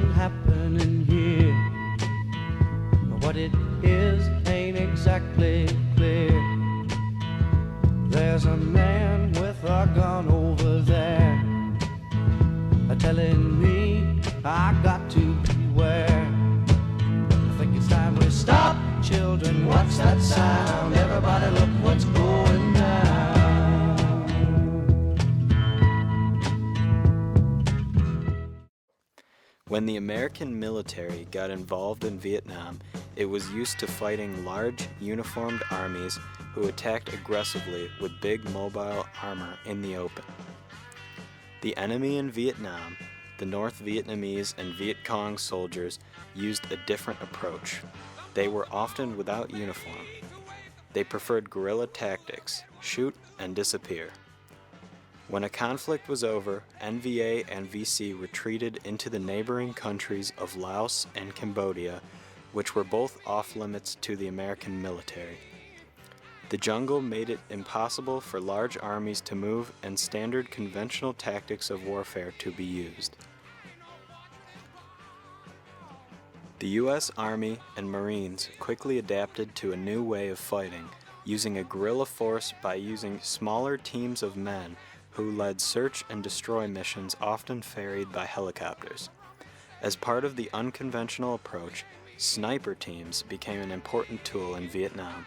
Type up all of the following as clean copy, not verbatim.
something happening here. What it is ain't exactly clear. There's a man with a gun over there, telling me I got to beware. I think it's time we stop, children. What's that sound? Everybody look what's going down. When the American military got involved in Vietnam, it was used to fighting large, uniformed armies who attacked aggressively with big mobile armor in the open. The enemy in Vietnam, the North Vietnamese and Viet Cong soldiers, used a different approach. They were often without uniform. They preferred guerrilla tactics, shoot and disappear. When a conflict was over, NVA and VC retreated into the neighboring countries of Laos and Cambodia, which were both off-limits to the American military. The jungle made it impossible for large armies to move and standard conventional tactics of warfare to be used. The U.S. Army and Marines quickly adapted to a new way of fighting, using a guerrilla force by using smaller teams of men who led search and destroy missions often ferried by helicopters. As part of the unconventional approach, sniper teams became an important tool in Vietnam.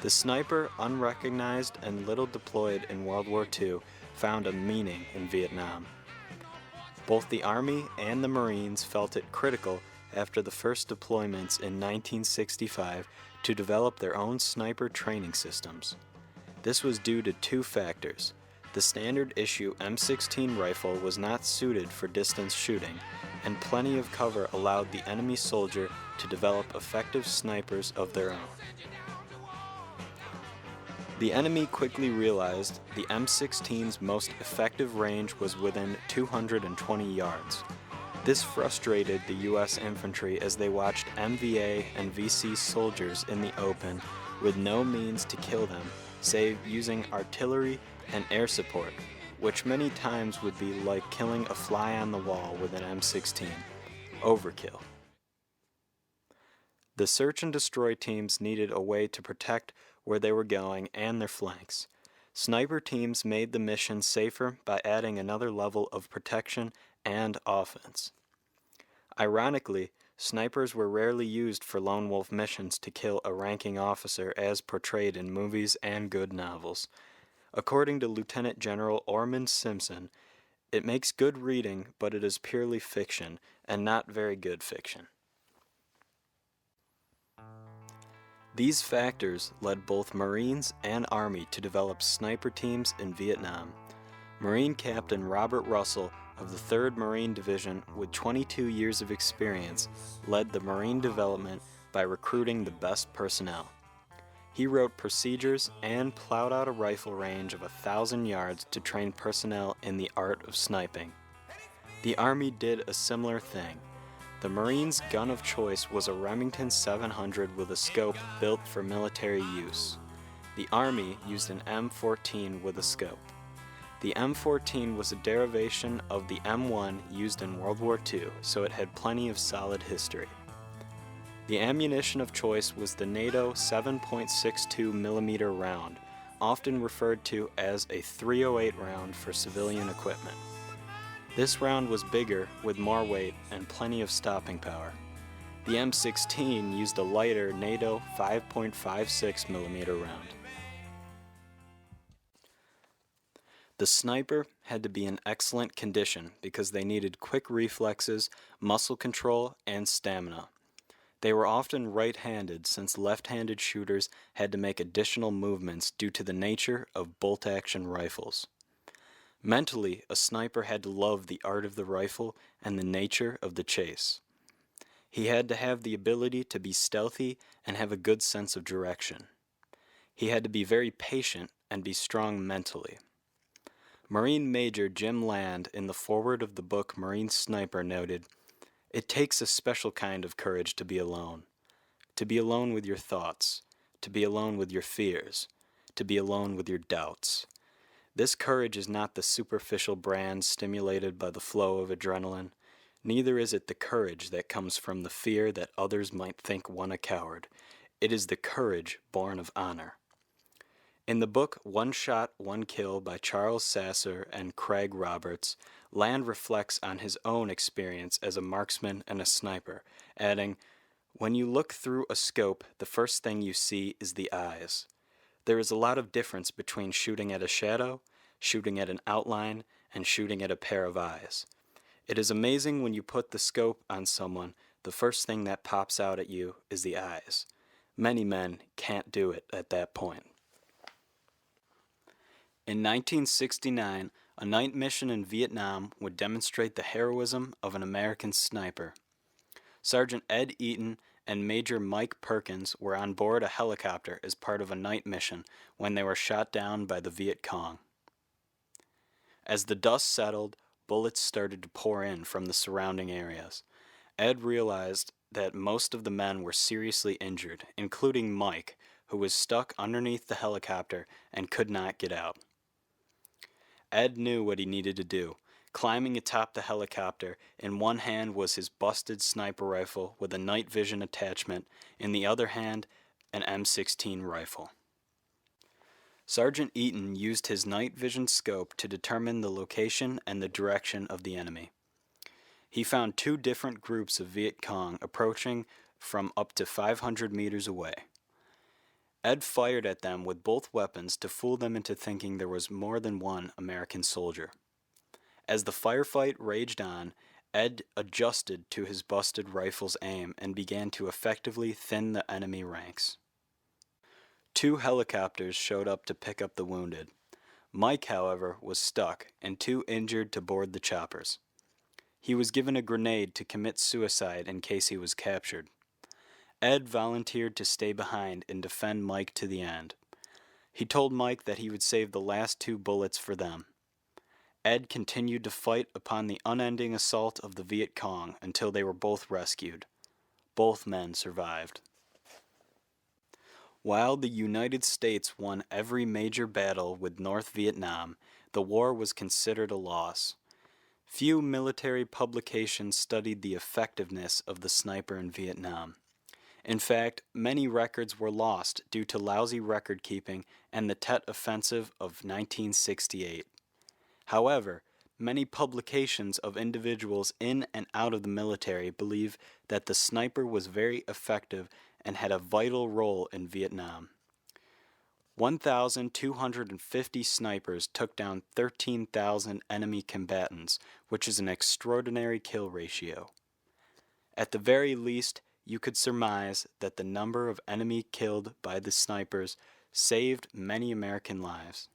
The sniper, unrecognized and little deployed in World War II, found a meaning in Vietnam. Both the Army and the Marines felt it critical after the first deployments in 1965 to develop their own sniper training systems. This was due to two factors. The standard issue M16 rifle was not suited for distance shooting, and plenty of cover allowed the enemy soldier to develop effective snipers of their own. The enemy quickly realized the M16's most effective range was within 220 yards. This frustrated the U.S. infantry as they watched MVA and VC soldiers in the open with no means to kill them, save using artillery and air support, which many times would be like killing a fly on the wall with an M16. Overkill. The search and destroy teams needed a way to protect where they were going and their flanks. Sniper teams made the mission safer by adding another level of protection and offense. Ironically, snipers were rarely used for lone wolf missions to kill a ranking officer as portrayed in movies and good novels. According to Lieutenant General Ormond Simpson, it makes good reading, but it is purely fiction, and not very good fiction. These factors led both Marines and Army to develop sniper teams in Vietnam. Marine Captain Robert Russell of the 3rd Marine Division, with 22 years of experience, led the Marine development by recruiting the best personnel. He wrote procedures and plowed out a rifle range of 1,000 yards to train personnel in the art of sniping. The Army did a similar thing. The Marines' gun of choice was a Remington 700 with a scope built for military use. The Army used an M14 with a scope. The M14 was a derivation of the M1 used in World War II, so it had plenty of solid history. The ammunition of choice was the NATO 7.62 millimeter round, often referred to as a .308 round for civilian equipment. This round was bigger, with more weight and plenty of stopping power. The M16 used a lighter NATO 5.56 millimeter round. The sniper had to be in excellent condition because they needed quick reflexes, muscle control, and stamina. They were often right-handed since left-handed shooters had to make additional movements due to the nature of bolt-action rifles. Mentally, a sniper had to love the art of the rifle and the nature of the chase. He had to have the ability to be stealthy and have a good sense of direction. He had to be very patient and be strong mentally. Marine Major Jim Land, in the foreword of the book Marine Sniper, noted, "It takes a special kind of courage to be alone with your thoughts, to be alone with your fears, to be alone with your doubts. This courage is not the superficial brand stimulated by the flow of adrenaline. Neither is it the courage that comes from the fear that others might think one a coward. It is the courage born of honor. In the book One Shot, One Kill by Charles Sasser and Craig Roberts, Land reflects on his own experience as a marksman and a sniper, adding, "When you look through a scope, the first thing you see is the eyes. There is a lot of difference between shooting at a shadow, shooting at an outline, and shooting at a pair of eyes. It is amazing when you put the scope on someone, the first thing that pops out at you is the eyes. Many men can't do it at that point." In 1969, a night mission in Vietnam would demonstrate the heroism of an American sniper. Sergeant Ed Eaton and Major Mike Perkins were on board a helicopter as part of a night mission when they were shot down by the Viet Cong. As the dust settled, bullets started to pour in from the surrounding areas. Ed realized that most of the men were seriously injured, including Mike, who was stuck underneath the helicopter and could not get out. Ed knew what he needed to do. Climbing atop the helicopter, in one hand was his busted sniper rifle with a night vision attachment, in the other hand, an M16 rifle. Sergeant Eaton used his night vision scope to determine the location and the direction of the enemy. He found two different groups of Viet Cong approaching from up to 500 meters away. Ed fired at them with both weapons to fool them into thinking there was more than one American soldier. As the firefight raged on, Ed adjusted to his busted rifle's aim and began to effectively thin the enemy ranks. Two helicopters showed up to pick up the wounded. Mike, however, was stuck and too injured to board the choppers. He was given a grenade to commit suicide in case he was captured. Ed volunteered to stay behind and defend Mike to the end. He told Mike that he would save the last two bullets for them. Ed continued to fight upon the unending assault of the Viet Cong until they were both rescued. Both men survived. While the United States won every major battle with North Vietnam, the war was considered a loss. Few military publications studied the effectiveness of the sniper in Vietnam. In fact, many records were lost due to lousy record keeping and the Tet Offensive of 1968. However, many publications of individuals in and out of the military believe that the sniper was very effective and had a vital role in Vietnam. 1,250 snipers took down 13,000 enemy combatants, which is an extraordinary kill ratio. At the very least, you could surmise that the number of enemy killed by the snipers saved many American lives.